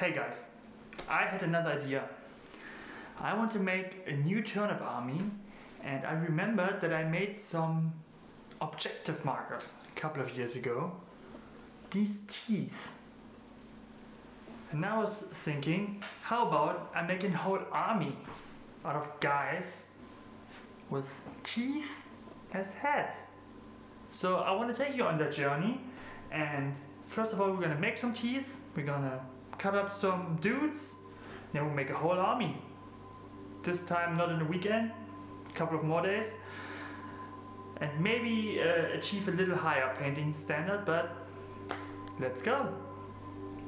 Hey guys, I had another idea. I want to make a new turnip army, and I remembered that I made some objective markers a couple of years ago. These teeth. And now I was thinking, how about I make a whole army out of guys with teeth as heads? So I want to take you on that journey, and first of all we're gonna make some teeth, we're gonna cut up some dudes, then we'll make a whole army. This time not in a weekend, a couple of more days, and maybe achieve a little higher painting standard, but let's go.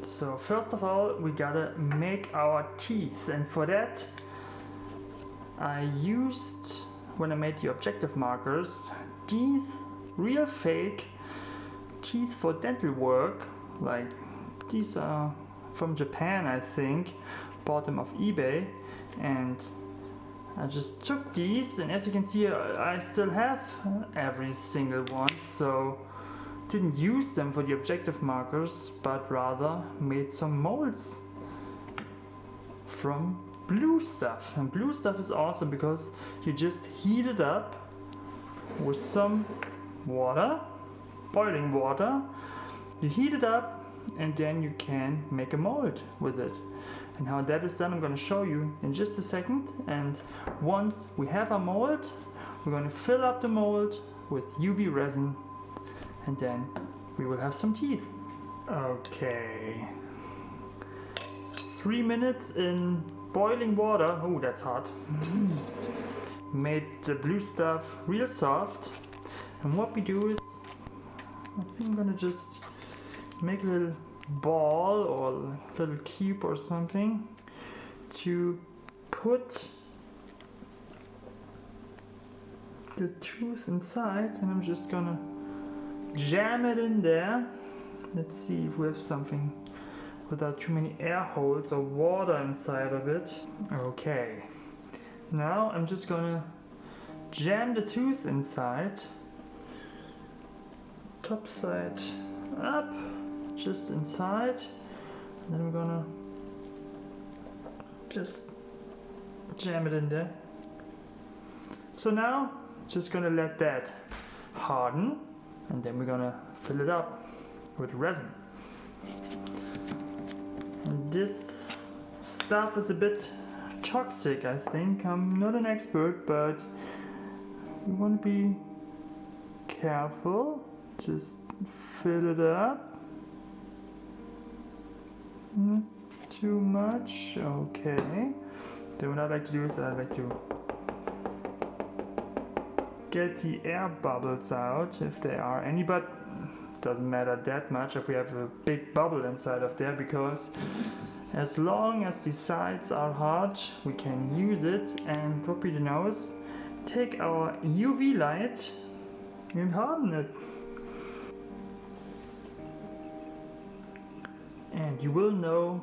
So first of all we gotta make our teeth, and for that I used, when I made the objective markers, these real fake teeth for dental work. Like, these are from Japan, I think. Bought them off eBay, and I just took these, and as you can see I still have every single one, so didn't use them for the objective markers, but rather made some molds from blue stuff. And blue stuff is awesome because you just heat it up with some water, boiling water. You heat it up and then you can make a mold with it. And how that is done I'm going to show you in just a second. And once we have our mold, we're going to fill up the mold with UV resin, and then we will have some teeth. Okay, 3 minutes in boiling water. Oh, that's hot. Made the blue stuff real soft, and what we do is, I think I'm gonna just make a little ball or a little cube or something to put the tooth inside, and I'm just gonna jam it in there. Let's see if we have something without too many air holes or water inside of it. Okay, now I'm just gonna jam the tooth inside, top side up, just inside, and then we're gonna just jam it in there. So now just gonna let that harden, and then we're gonna fill it up with resin. And this stuff is a bit toxic, I think. I'm not an expert, but you want to be careful. Just fill it up. Not too much. Okay. Then what I like to do is I like to get the air bubbles out, if there are any, but doesn't matter that much if we have a big bubble inside of there, because as long as the sides are hard we can use it. And what we do now is take our UV light and harden it. And you will know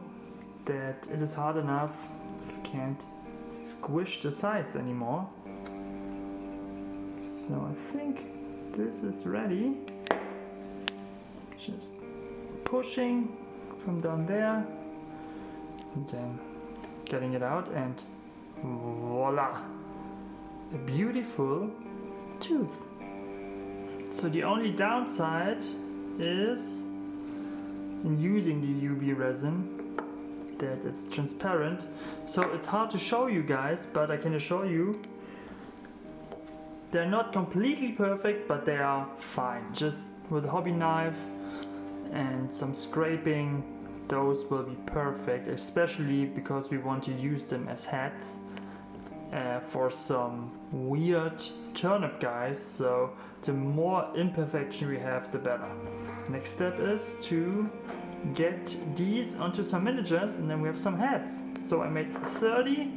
that it is hard enough if you can't squish the sides anymore. So I think this is ready. Just pushing from down there and then getting it out, and voila, a beautiful tooth. So the only downside is in using the UV resin that it's transparent, so it's hard to show you guys, but I can assure you they're not completely perfect, but they are fine. Just with a hobby knife and some scraping, those will be perfect, especially because we want to use them as hats for some weird turnip guys, so the more imperfection we have the better. Next step is to get these onto some miniatures, and then we have some hats. So I made 30,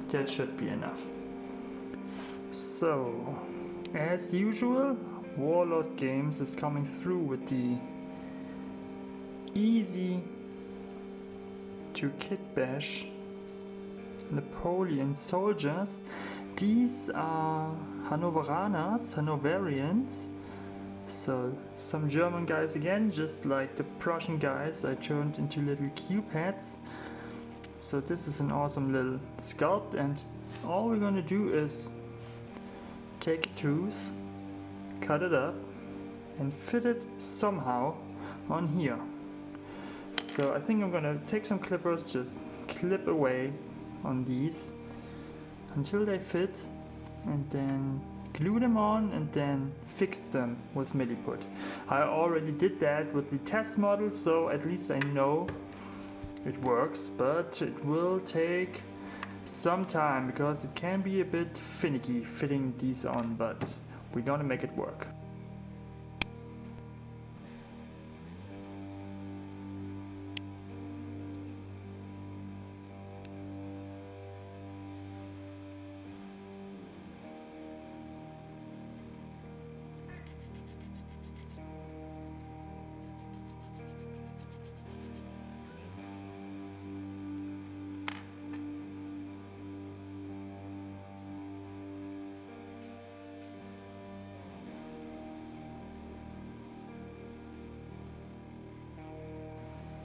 that should be enough. So, as usual, Warlord Games is coming through with the easy to kit bash Napoleon soldiers. These are Hannoverians, So some German guys again, just like the Prussian guys, I turned into little cube heads. So this is an awesome little sculpt, and all we're gonna do is take a tooth, cut it up and fit it somehow on here. So I think I'm gonna take some clippers, just clip away on these until they fit, and then glue them on and then fix them with milliput. I already did that with the test model, so at least I know it works, but it will take some time because it can be a bit finicky fitting these on, but we're gonna make it work.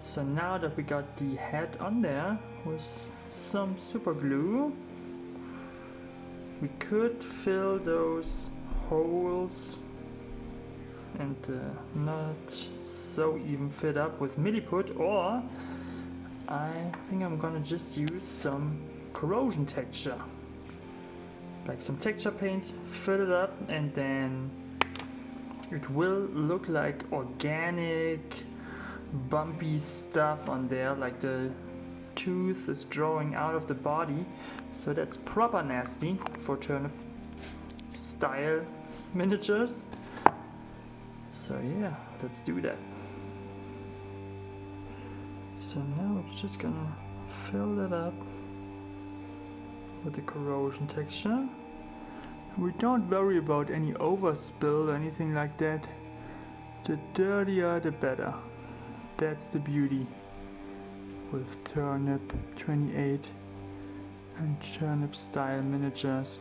So now that we got the head on there with some super glue, we could fill those holes and not so even fit up with milliput, or I think I'm gonna just use some corrosion texture, like some texture paint, fill it up, and then it will look like organic bumpy stuff on there, like the tooth is growing out of the body. So that's proper nasty for Turnip style miniatures. So yeah, let's do that. So now we're just gonna fill that up with the corrosion texture. We don't worry about any overspill or anything like that. The dirtier the better. That's the beauty with Turnip28 and Turnip style miniatures.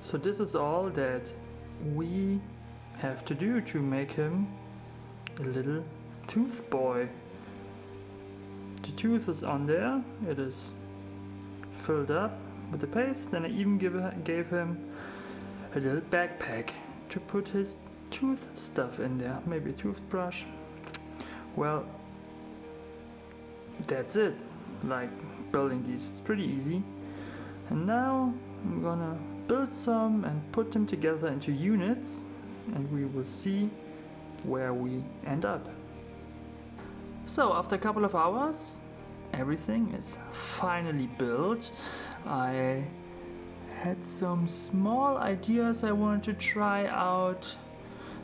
So this is all that we have to do to make him a little tooth boy. The tooth is on there, it is filled up with the paste, and I even gave him a little backpack to put his tooth stuff in there, maybe a toothbrush. Well, that's it. Like building these, it's pretty easy. And now I'm gonna build some and put them together into units, and we will see where we end up. So after a couple of hours, everything is finally built. I had some small ideas I wanted to try out.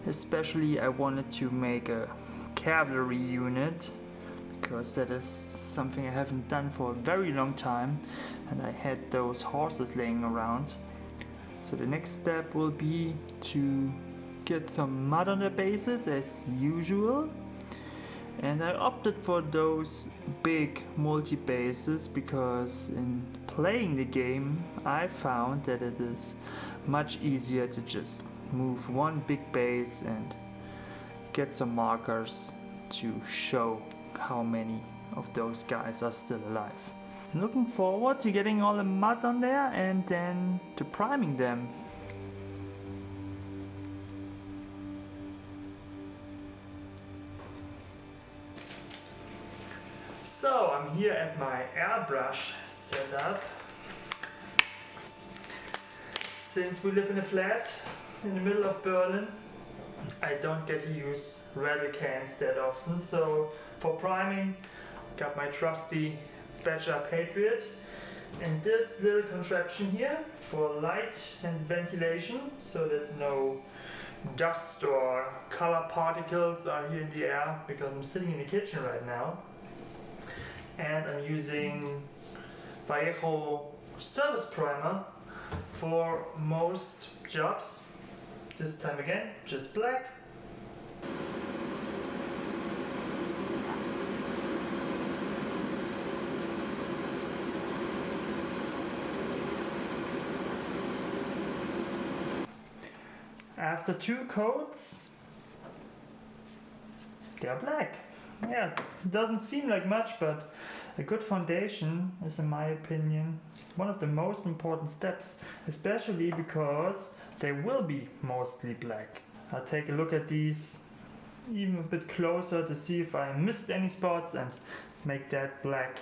Especially I wanted to make a cavalry unit, because that is something I haven't done for a very long time, and I had those horses laying around. So the next step will be to get some mud on the bases as usual, and I opted for those big multi-bases because in playing the game I found that it is much easier to just move one big base and get some markers to show how many of those guys are still alive. I'm looking forward to getting all the mud on there and then to priming them. So I'm here at my airbrush setup. Since we live in a flat in the middle of Berlin, I don't get to use rattle cans that often, so for priming I got my trusty Badger Patriot and this little contraption here for light and ventilation, so that no dust or color particles are here in the air, because I'm sitting in the kitchen right now. And I'm using Vallejo Surface Primer for most jobs. This time again, just black. After 2 coats, they're black. Yeah, it doesn't seem like much, but a good foundation is, in my opinion, one of the most important steps, especially because they will be mostly black. I'll take a look at these even a bit closer to see if I missed any spots and make that black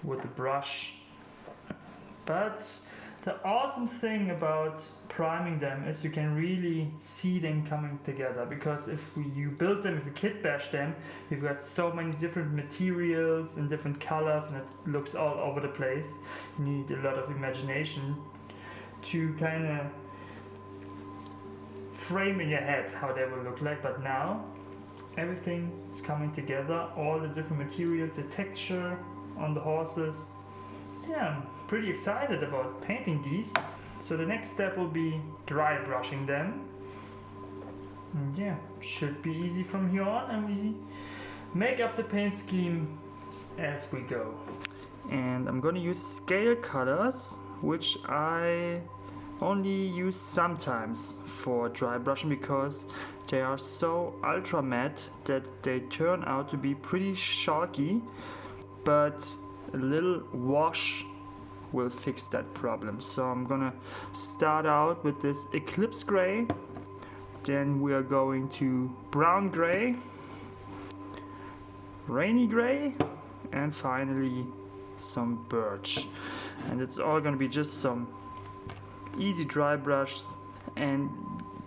with the brush. But the awesome thing about priming them is you can really see them coming together, because if you build them, if you kit bash them, you've got so many different materials in different colors and it looks all over the place. You need a lot of imagination to kind of frame in your head how they will look like. But now everything is coming together, all the different materials, the texture on the horses. Yeah, I'm pretty excited about painting these. So the next step will be dry brushing them. And yeah, should be easy from here on, and we make up the paint scheme as we go. And I'm gonna use scale colors, which I only use sometimes for dry brushing because they are so ultra matte that they turn out to be pretty chalky, but a little wash will fix that problem. So I'm gonna start out with this Eclipse gray, then we are going to brown gray, rainy gray, and finally some birch. And it's all gonna be just some easy dry brushes, and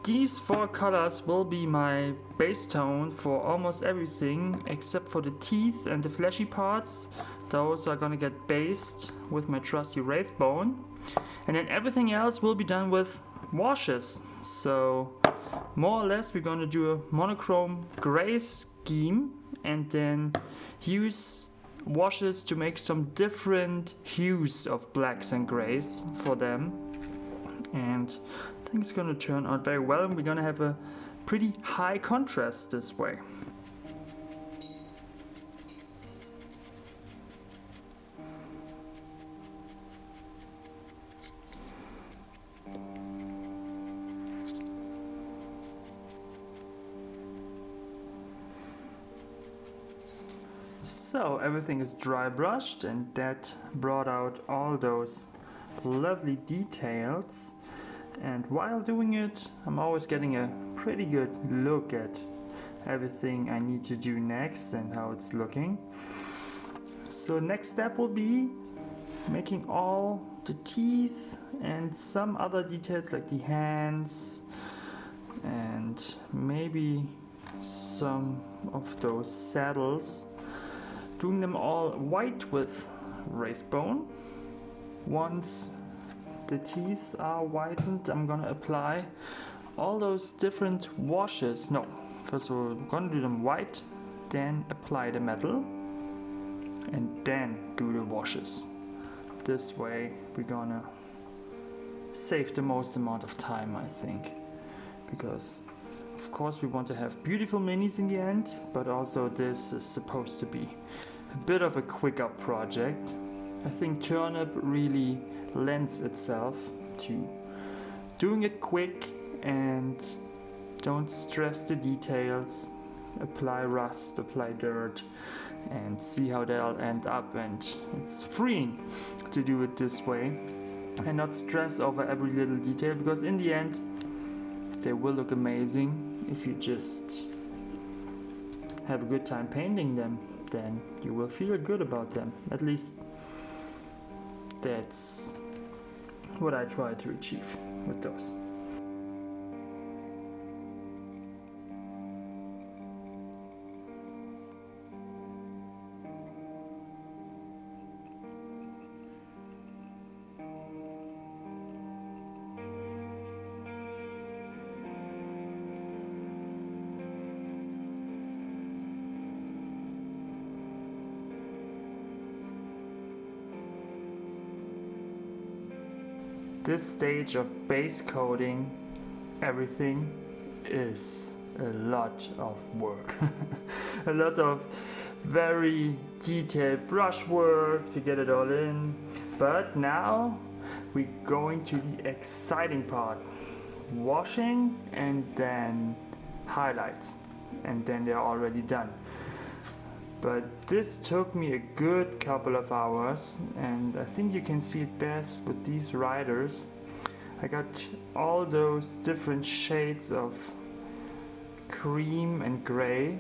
these 4 colors will be my base tone for almost everything except for the teeth and the fleshy parts. Those are gonna get based with my trusty wraith bone, and then everything else will be done with washes. So more or less we're gonna do a monochrome gray scheme and then use washes to make some different hues of blacks and grays for them. And I think it's gonna turn out very well, and we're gonna have a pretty high contrast this way. So everything is dry brushed, and that brought out all those lovely details. And while doing it, I'm always getting a pretty good look at everything I need to do next and how it's looking. So next step will be making all the teeth and some other details like the hands and maybe some of those saddles, doing them all white with wraith bone. Once the teeth are whitened, I'm gonna apply all those different washes. No, first of all, I'm gonna do them white, then apply the metal, and then do the washes. This way we're gonna save the most amount of time, I think, because of course we want to have beautiful minis in the end, but also this is supposed to be a bit of a quicker project. I think Turnip really lends itself to doing it quick and don't stress the details, apply rust, apply dirt, and see how they'll end up. And it's freeing to do it this way and not stress over every little detail, because in the end they will look amazing if you just have a good time painting them. Then you will feel good about them. At least that's what I try to achieve with those. This stage of base coating everything is a lot of work. A lot of very detailed brush work to get it all in. But now we're going to the exciting part. washing and then highlights, and then they're already done. But this took me a good couple of hours, and I think you can see it best with these riders. I got all those different shades of cream and gray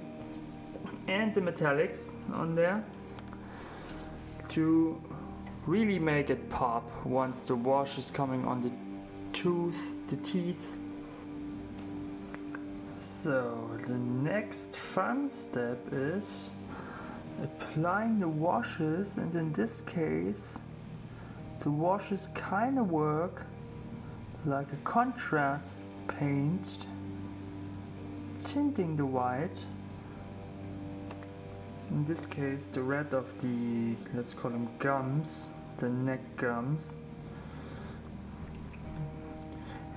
and the metallics on there to really make it pop once the wash is coming on the teeth. So the next fun step is applying the washes, and in this case the washes kind of work like a contrast paint, tinting the white. In this case the red of the, let's call them gums, the neck gums.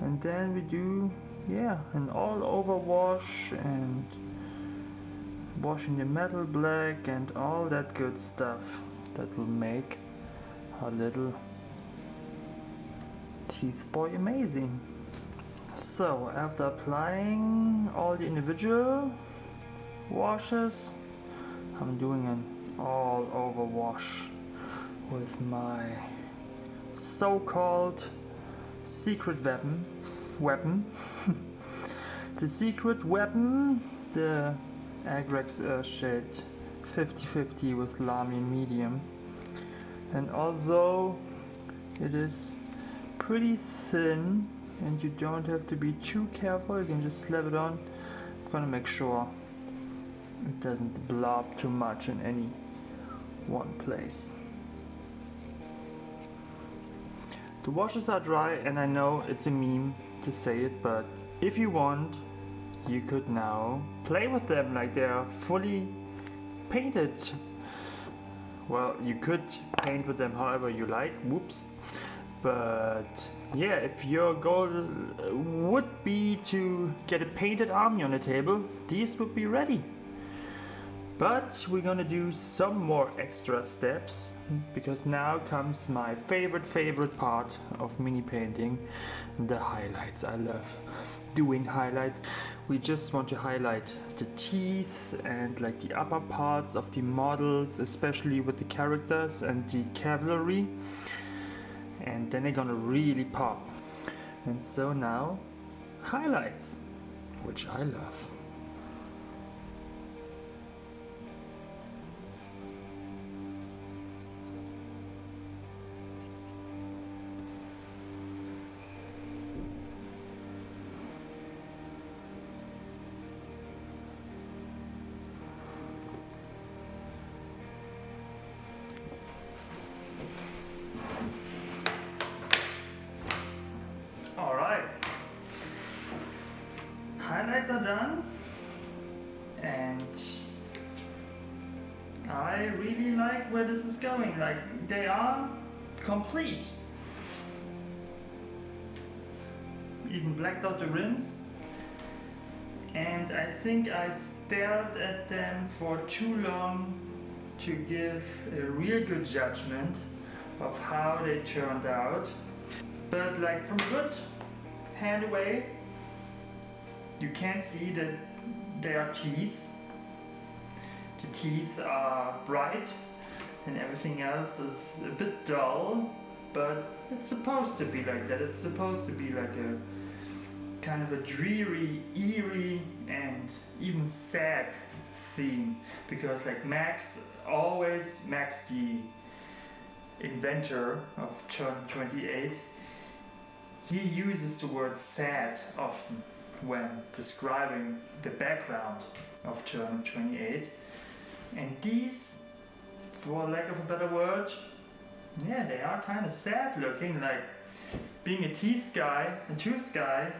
And then we do an all over wash and washing the metal black and all that good stuff that will make our little teeth boy amazing. So after applying all the individual washes, I'm doing an all over wash with my so-called secret weapon. The secret weapon, the Agrex shade 50/50 with Lamy medium. And although it is pretty thin and you don't have to be too careful, you can just slap it on. I'm gonna make sure it doesn't blob too much in any one place. The washes are dry, and I know it's a meme to say it, but if you want, you could now play with them like they are fully painted. Well, you could paint with them however you like, whoops. But yeah, if your goal would be to get a painted army on the table, these would be ready. But we're gonna do some more extra steps, because now comes my favorite part of mini painting, the highlights. I love doing highlights. We just want to highlight the teeth and like the upper parts of the models, especially with the characters and the cavalry, and then they're gonna really pop. And so now highlights, which I love. Highlights are done, and I really like where this is going. Like, they are complete. Even blacked out the rims, and I think I stared at them for too long to give a real good judgment of how they turned out. But like, from good hand away, you can see that they are teeth. The teeth are bright and everything else is a bit dull, but it's supposed to be like that. It's supposed to be like a kind of a dreary, eerie, and even sad theme, because like Max, the inventor of Turnip28, he uses the word sad often when describing the background of Turnip28. And these, for lack of a better word, yeah, they are kind of sad looking. Like, being a tooth guy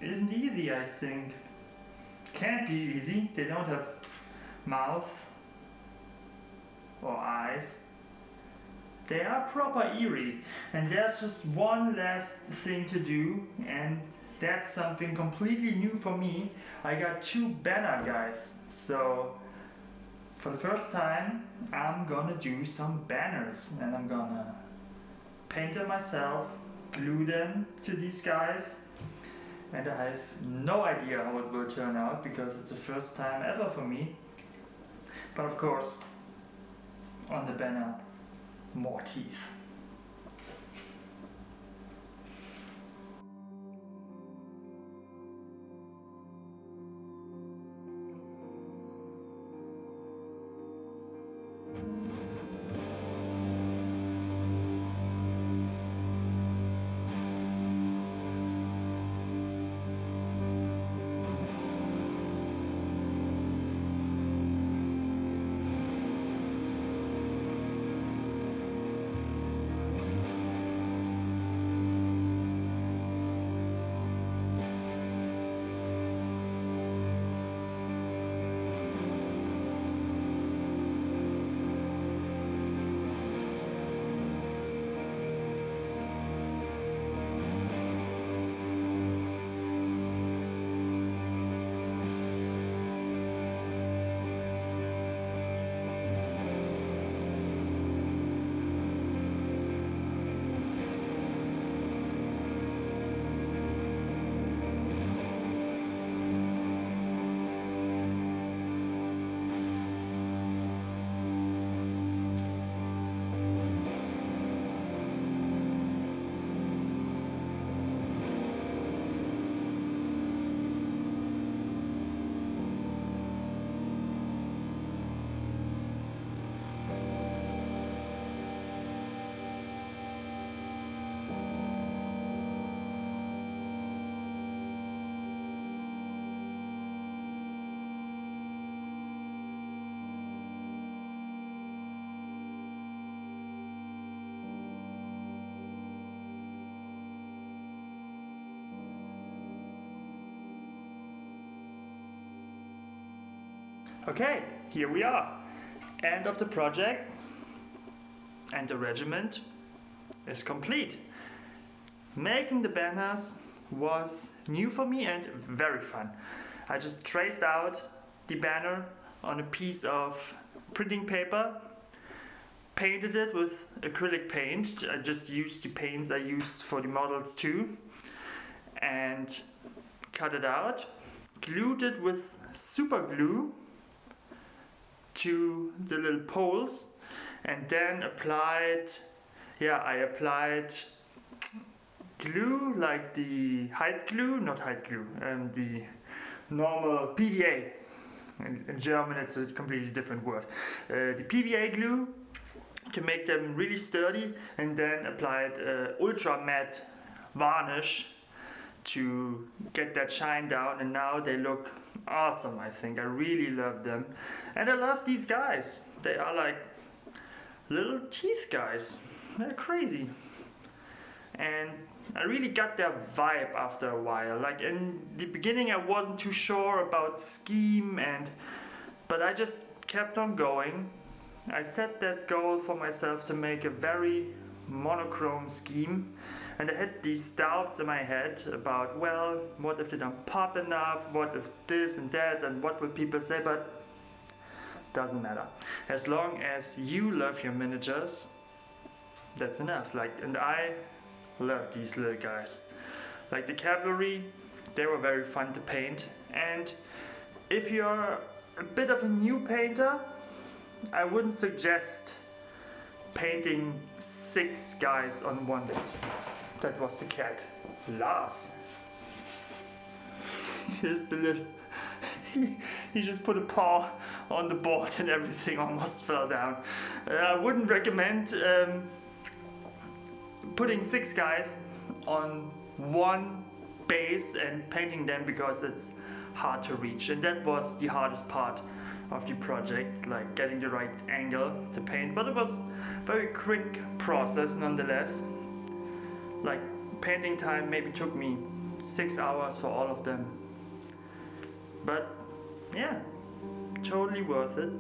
isn't easy, I think. Can't be easy. They don't have mouth or eyes. They are proper eerie. And there's just one last thing to do, and that's something completely new for me. I got 2 banner guys, so for the first time I'm gonna do some banners, and I'm gonna paint them myself, glue them to these guys. And I have no idea how it will turn out because it's the first time ever for me. But of course, on the banner, more teeth. Okay, here we are. End of the project, and the regiment is complete. Making the banners was new for me and very fun. I just traced out the banner on a piece of printing paper, painted it with acrylic paint. I just used the paints I used for the models too, and cut it out, glued it with super glue to the little poles, and then I applied glue, like the the normal PVA. In German it's a completely different word. The PVA glue to make them really sturdy, and then applied ultra matte varnish to get that shine down, and now they look awesome. I think I really love them, and I love these guys. They are like little teeth guys. They're crazy, and I really got their vibe after a while. Like in the beginning I wasn't too sure about the scheme, but I just kept on going. I set that goal for myself to make a very monochrome scheme, and I had these doubts in my head about, well, what if they don't pop enough, what if this and that, and what will people say, but doesn't matter. As long as you love your miniatures, that's enough. And I love these little guys. Like the cavalry, they were very fun to paint, and if you're a bit of a new painter, I wouldn't suggest painting 6 guys on one day. That was the cat. Lars. Here's the little... he just put a paw on the board and everything almost fell down. I wouldn't recommend putting 6 guys on one base and painting them, because it's hard to reach. And that was the hardest part of the project, like getting the right angle to paint. But it was a very quick process nonetheless. Like painting time maybe took me 6 hours for all of them. But yeah, totally worth it.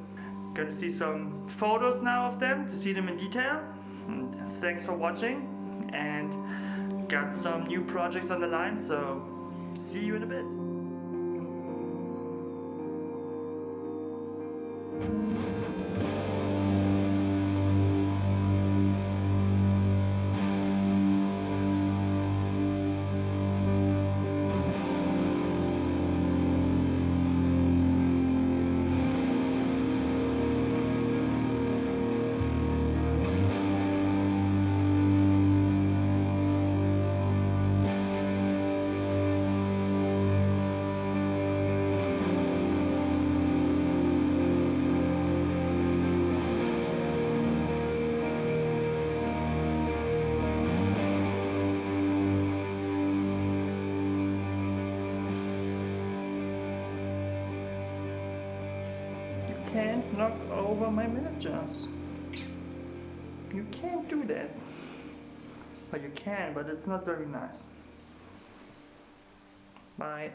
Gonna see some photos now of them to see them in detail. And thanks for watching, and got some new projects on the line, so see you in a bit. can't knock over my villagers. You can't do that. But you can, but it's not very nice. Bye.